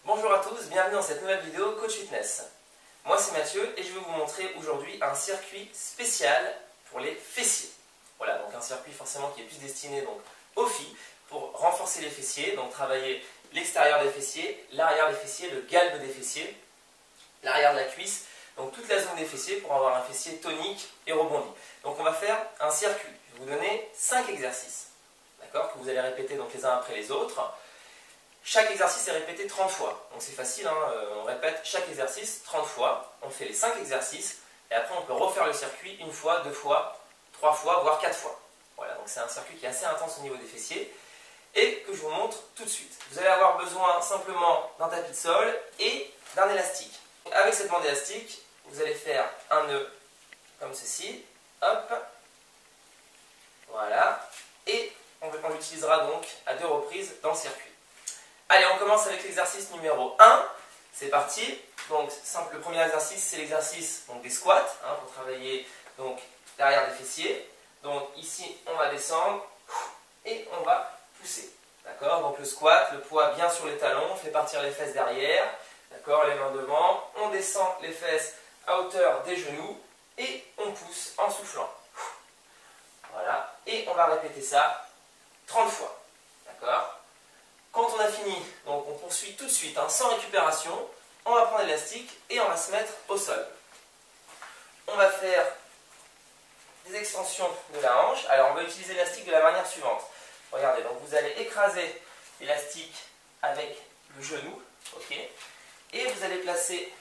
Bonjour à tous, bienvenue dans cette nouvelle vidéo Coach Fitness. Moi c'est Mathieu et je vais vous montrer aujourd'hui un circuit spécial pour les fessiers. Voilà, donc un circuit forcément qui est plus destiné donc aux filles pour renforcer les fessiers, donc travailler l'extérieur des fessiers, l'arrière des fessiers, le galbe des fessiers, l'arrière de la cuisse, donc toute la zone des fessiers pour avoir un fessier tonique et rebondi. Donc on va faire un circuit, je vais vous donner 5 exercices, d'accord, que vous allez répéter donc les uns après les autres. Chaque exercice est répété 30 fois, donc c'est facile, hein, on répète chaque exercice 30 fois, on fait les 5 exercices, et après on peut refaire le circuit une fois, deux fois, 3 fois, voire 4 fois. Voilà, donc c'est un circuit qui est assez intense au niveau des fessiers, et que je vous montre tout de suite. Vous allez avoir besoin simplement d'un tapis de sol et d'un élastique. Avec cette bande élastique, vous allez faire un nœud comme ceci, hop, voilà, et on l'utilisera donc à 2 reprises dans le circuit. Allez, on commence avec l'exercice numéro 1. C'est parti. Donc, le premier exercice, c'est l'exercice des squats, hein, pour travailler l'arrière des fessiers. Donc, ici, on va descendre et on va pousser. D'accord? Donc, le squat, le poids bien sur les talons, on fait partir les fesses derrière. D'accord? Les mains devant. On descend les fesses à hauteur des genoux et on pousse en soufflant. Voilà. Et on va répéter ça 30 fois. D'accord? Quand on a fini, donc on poursuit tout de suite, hein, sans récupération, on va prendre l'élastique et on va se mettre au sol. On va faire des extensions de la hanche. Alors on va utiliser l'élastique de la manière suivante. Regardez, donc vous allez écraser l'élastique avec le genou, ok, et vous allez placer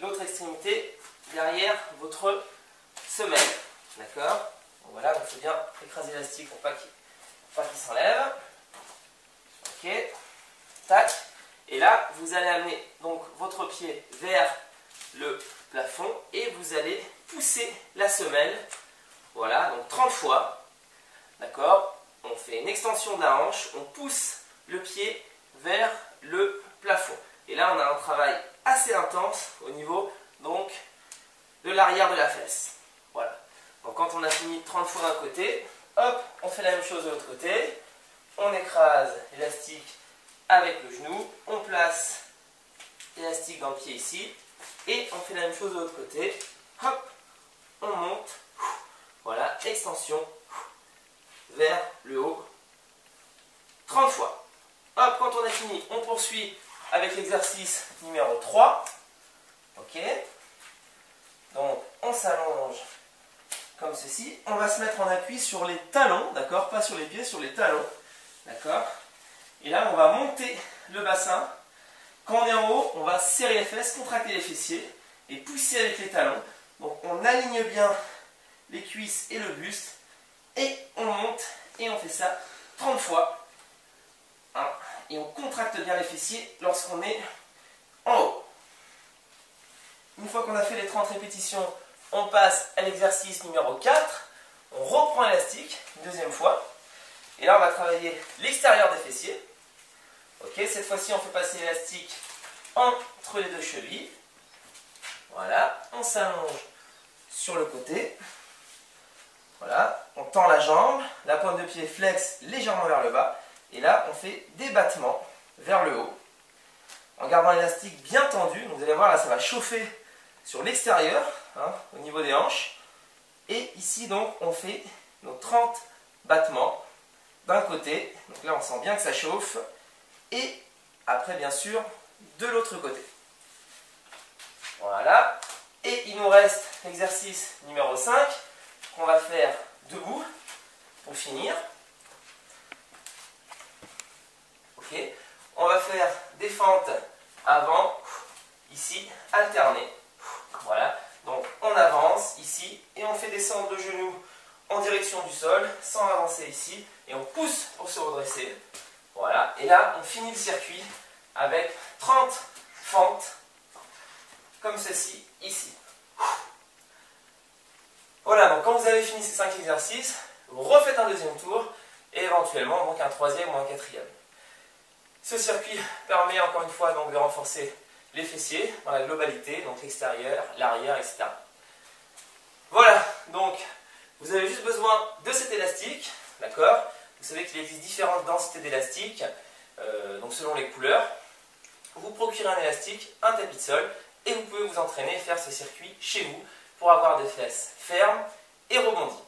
l'autre extrémité derrière votre semelle. D'accord? Donc voilà, il faut bien écraser l'élastique pour pas qu'il s'enlève. Ok, tac, et là vous allez amener donc votre pied vers le plafond et vous allez pousser la semelle, voilà, donc 30 fois, d'accord, on fait une extension de la hanche, on pousse le pied vers le plafond, et là on a un travail assez intense au niveau donc de l'arrière de la fesse, voilà, donc quand on a fini 30 fois d'un côté, hop, on fait la même chose de l'autre côté. On écrase l'élastique avec le genou, on place l'élastique dans le pied ici, et on fait la même chose de l'autre côté. Hop, on monte, voilà, extension vers le haut, 30 fois. Hop, quand on a fini, on poursuit avec l'exercice numéro 3. Ok, donc on s'allonge comme ceci. On va se mettre en appui sur les talons, d'accord, pas sur les pieds, sur les talons. D'accord? Et là, on va monter le bassin. Quand on est en haut, on va serrer les fesses, contracter les fessiers et pousser avec les talons. Donc, on aligne bien les cuisses et le buste. Et on monte et on fait ça 30 fois. Hein, et on contracte bien les fessiers lorsqu'on est en haut. Une fois qu'on a fait les 30 répétitions, on passe à l'exercice numéro 4. On reprend l'élastique une deuxième fois. Et là, on va travailler l'extérieur des fessiers. Ok, cette fois-ci, on fait passer l'élastique entre les deux chevilles. Voilà, on s'allonge sur le côté. Voilà, on tend la jambe, la pointe de pied flex légèrement vers le bas. Et là, on fait des battements vers le haut. En gardant l'élastique bien tendu. Donc, vous allez voir, là, ça va chauffer sur l'extérieur, hein, au niveau des hanches. Et ici, donc, on fait nos 30 battements d'un côté, donc là on sent bien que ça chauffe, et après bien sûr de l'autre côté. Voilà, et il nous reste l'exercice numéro 5 qu'on va faire debout pour finir. Ok, on va faire des fentes avant, ici, alternées. Voilà, donc on avance ici et on fait descendre le genou en direction du sol, sans avancer ici, et on pousse pour se redresser. Voilà, et là, on finit le circuit avec 30 fentes, comme ceci, ici. Voilà, donc quand vous avez fini ces 5 exercices, vous refaites un deuxième tour, et éventuellement donc un troisième ou un quatrième. Ce circuit permet encore une fois donc de renforcer les fessiers dans la globalité, donc l'extérieur, l'arrière, etc. Voilà, donc vous avez juste besoin de cet élastique, d'accord? Vous savez qu'il existe différentes densités d'élastiques, donc selon les couleurs. vous procurez un élastique, un tapis de sol, et vous pouvez vous entraîner et faire ce circuit chez vous pour avoir des fesses fermes et rebondies.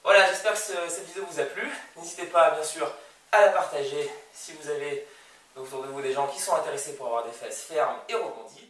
Voilà, j'espère que cette vidéo vous a plu. N'hésitez pas, bien sûr, à la partager si vous avez autour de vous des gens qui sont intéressés pour avoir des fesses fermes et rebondies.